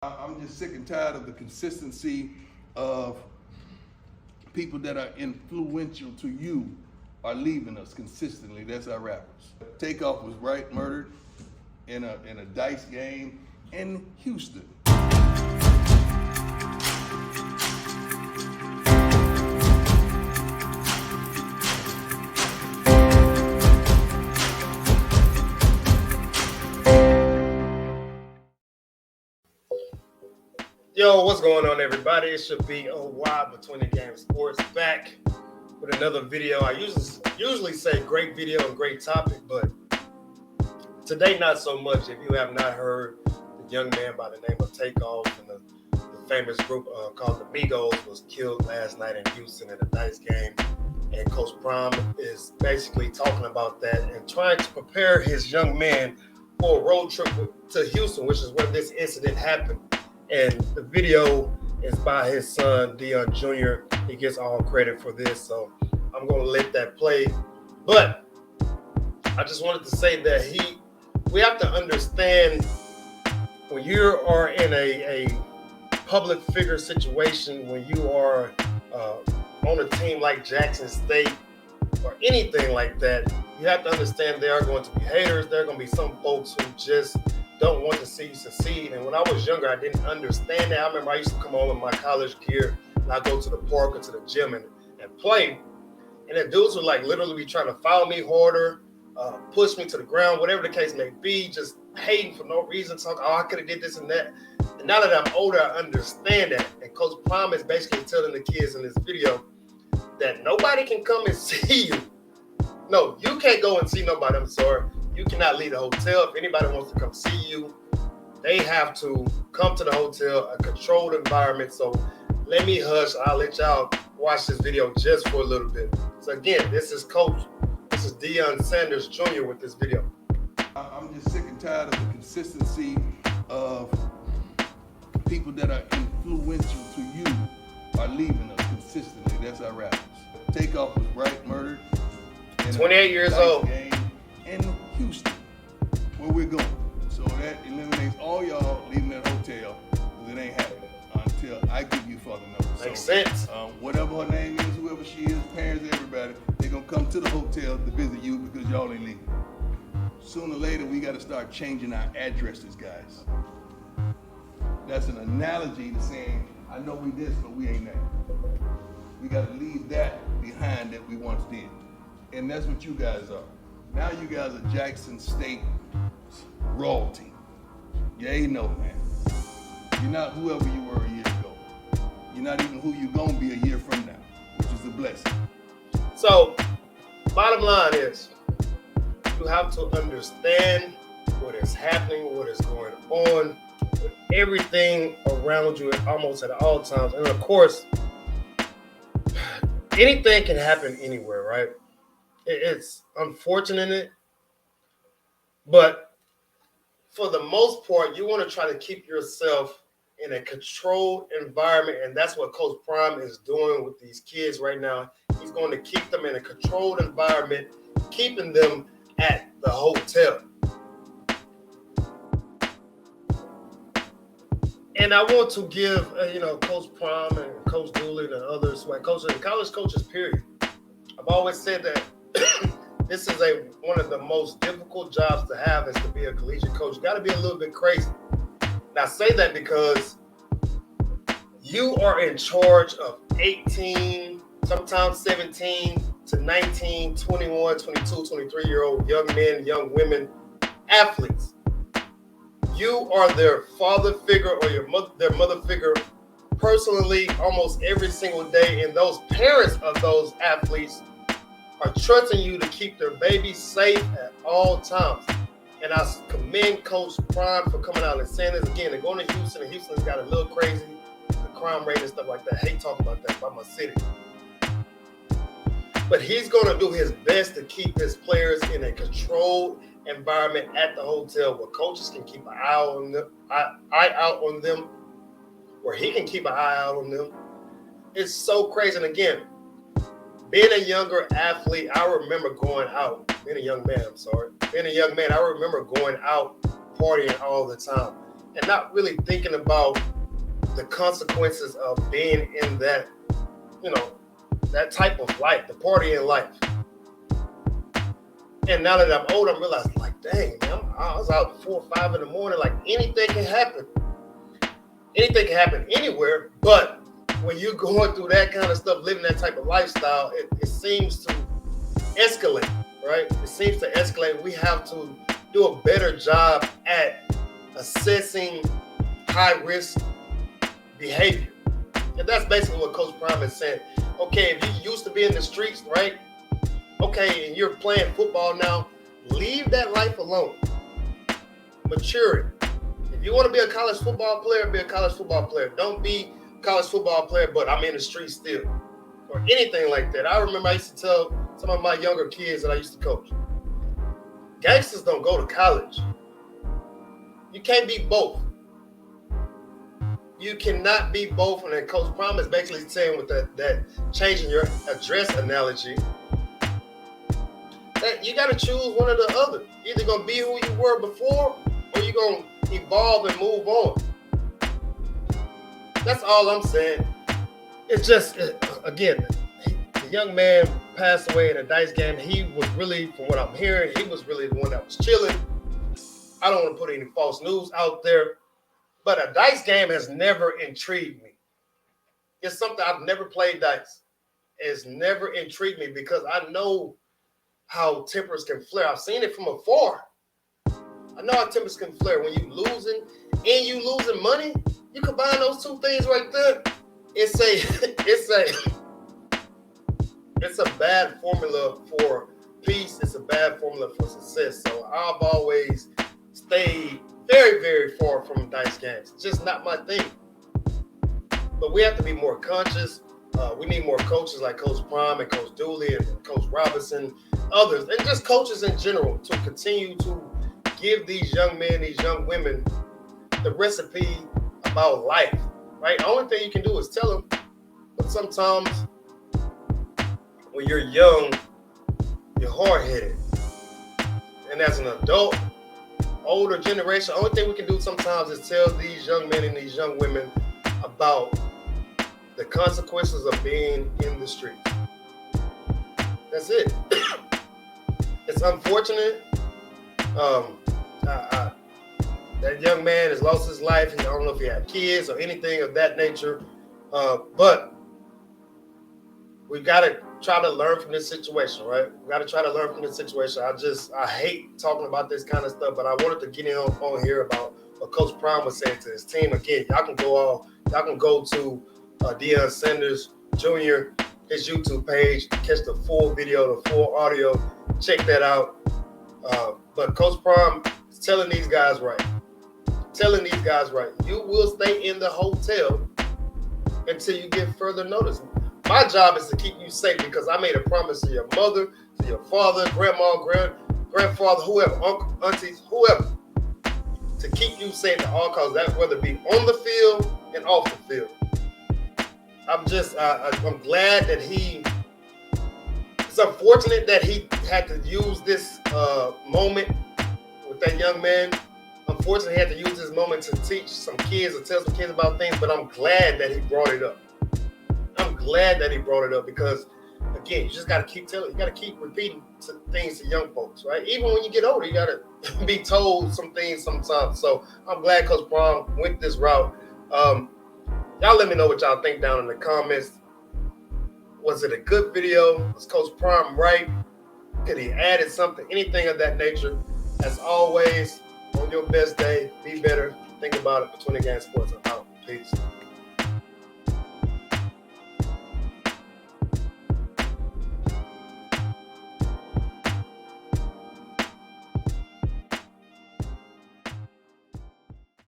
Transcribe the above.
I'm just sick and tired of the consistency of people that are influential to you are leaving us consistently. That's our rappers. Takeoff was murdered in a dice game in Houston. Yo, what's going on, everybody? It should be OY Between the Game Sports back with another video. I usually say great video and great topic, but today not so much. If you have not heard, the young man by the name of Takeoff and the famous group called the Migos was killed last night in Houston in a dice game, and Coach Prime is basically talking about that and trying to prepare his young men for a road trip to Houston, which is where this incident happened. And the video is by his son, Deion Jr. He gets all credit for this, so I'm going to let that play. But I just wanted to say that we have to understand when you are in a public figure situation, when you are on a team like Jackson State or anything like that, you have to understand there are going to be haters. There are going to be some folks who just don't want to see you succeed. And when I was younger, I didn't understand that. I remember I used to come home in my college gear and I'd go to the park or to the gym and play. And the dudes would like literally be trying to foul me harder, push me to the ground, whatever the case may be, just hating for no reason, talking, I could have did this and that. And now that I'm older, I understand that. And Coach Prime is basically telling the kids in this video that nobody can come and see you. No, you can't go and see nobody, I'm sorry. You cannot leave the hotel. If anybody wants to come see you, they have to come to the hotel, a controlled environment. So let me hush. I'll let y'all watch this video just for a little bit. So again, this is Deion Sanders Jr. with this video. I'm just sick and tired of the consistency of people that are influential to you are leaving us consistently. That's our rappers. Takeoff was murdered. 28 years old. Game in Houston, where we're going. So that eliminates all y'all leaving that hotel, because it ain't happening until I give you further notice. Makes sense. Whatever her name is, whoever she is, parents, everybody, they're going to come to the hotel to visit you because y'all ain't leaving. Sooner or later, we got to start changing our addresses, guys. That's an analogy to saying, I know we this, but we ain't that. We got to leave that behind that we once did. And that's what you guys are. Now you guys are Jackson State royalty. You ain't no man. You're not whoever you were a year ago. You're not even who you're going to be a year from now, which is a blessing. So, bottom line is, you have to understand what is happening, what is going on, with everything around you almost at all times. And of course, anything can happen anywhere, right? It's unfortunate, but for the most part, you want to try to keep yourself in a controlled environment, and that's what Coach Prime is doing with these kids right now. He's going to keep them in a controlled environment, keeping them at the hotel. And I want to give, Coach Prime and Coach Dooley and others, college coaches, period. I've always said that this is one of the most difficult jobs to have is to be a collegiate coach. You got to be a little bit crazy. And I say that because you are in charge of 18, sometimes 17 to 19, 21, 22, 23-year-old young men, young women, athletes. You are their father figure or their mother figure personally almost every single day. And those parents of those athletes are trusting you to keep their babies safe at all times. And I commend Coach Prime for coming out and saying this again. They're going to Houston, and Houston's got a little crazy, the crime rate and stuff like that. I hate talking about that by my city. But he's going to do his best to keep his players in a controlled environment at the hotel where coaches can keep an eye out on them, where he can keep an eye out on them. It's so crazy. And again, being a younger athlete, I remember going out. Being a young man, I remember going out partying all the time. and not really thinking about the consequences of being in that, that type of life, the partying life. And now that I'm old, I'm realizing, like, dang, man, I was out at 4 or 5 in the morning. Like, anything can happen. Anything can happen anywhere. But when you're going through that kind of stuff, living that type of lifestyle, it seems to escalate, right? It seems to escalate. We have to do a better job at assessing high-risk behavior. And that's basically what Coach Prime is saying. Okay, if you used to be in the streets, right? Okay, and you're playing football now, leave that life alone. Mature it. If you want to be a college football player, be a college football player. Don't be a college football player, but I'm in the streets still. Or anything like that. I remember I used to tell some of my younger kids that I used to coach, gangsters don't go to college. You can't be both. You cannot be both. And then Coach Prime is basically saying with that changing your address analogy, that you got to choose one or the other. You're either going to be who you were before, or you're going to evolve and move on. That's all I'm saying. It's just, again, the young man passed away in a dice game. He was really, from what I'm hearing, he was really the one that was chilling. I don't want to put any false news out there, but a dice game has never intrigued me. It's something I've never played dice. It's never intrigued me because I know how tempers can flare. I've seen it from afar. I know how tempers can flare. When you losing and you losing money, you combine those two things right there. It's a bad formula for peace. It's a bad formula for success. So I've always stayed very, very far from dice games. It's just not my thing. But we have to be more conscious. We need more coaches like Coach Prime and Coach Dooley and Coach Robinson, others, and just coaches in general to continue to give these young men, these young women, the recipe about life, right? The only thing you can do is tell them, but sometimes when you're young, you're hard-headed. And as an adult, older generation, the only thing we can do sometimes is tell these young men and these young women about the consequences of being in the street. That's it. It's unfortunate. That young man has lost his life. I don't know if he had kids or anything of that nature. But we got to try to learn from this situation, right? We got to try to learn from this situation. I hate talking about this kind of stuff, but I wanted to get in on here about what Coach Prime was saying to his team. Again, y'all can go to Deion Sanders Jr., his YouTube page, catch the full video, the full audio, check that out. But Coach Prime is telling these guys right. You will stay in the hotel until you get further notice. My job is to keep you safe because I made a promise to your mother, to your father, grandma, grandfather, whoever, uncle, aunties, whoever, to keep you safe at all costs. That whether it be on the field and off the field. I'm glad that it's unfortunate that he had to use this moment with that young man. Unfortunately, he had to use this moment to teach some kids or tell some kids about things, but I'm glad that he brought it up. Because, again, you just got to keep telling, you got to keep repeating things to young folks, right? Even when you get older, you got to be told some things sometimes. So I'm glad Coach Prime went this route. Y'all let me know what y'all think down in the comments. Was it a good video? Was Coach Prime right? Could he added something, anything of that nature? As always, on your best day, be better. Think about it. Between the Game Sports. I'm out. Peace.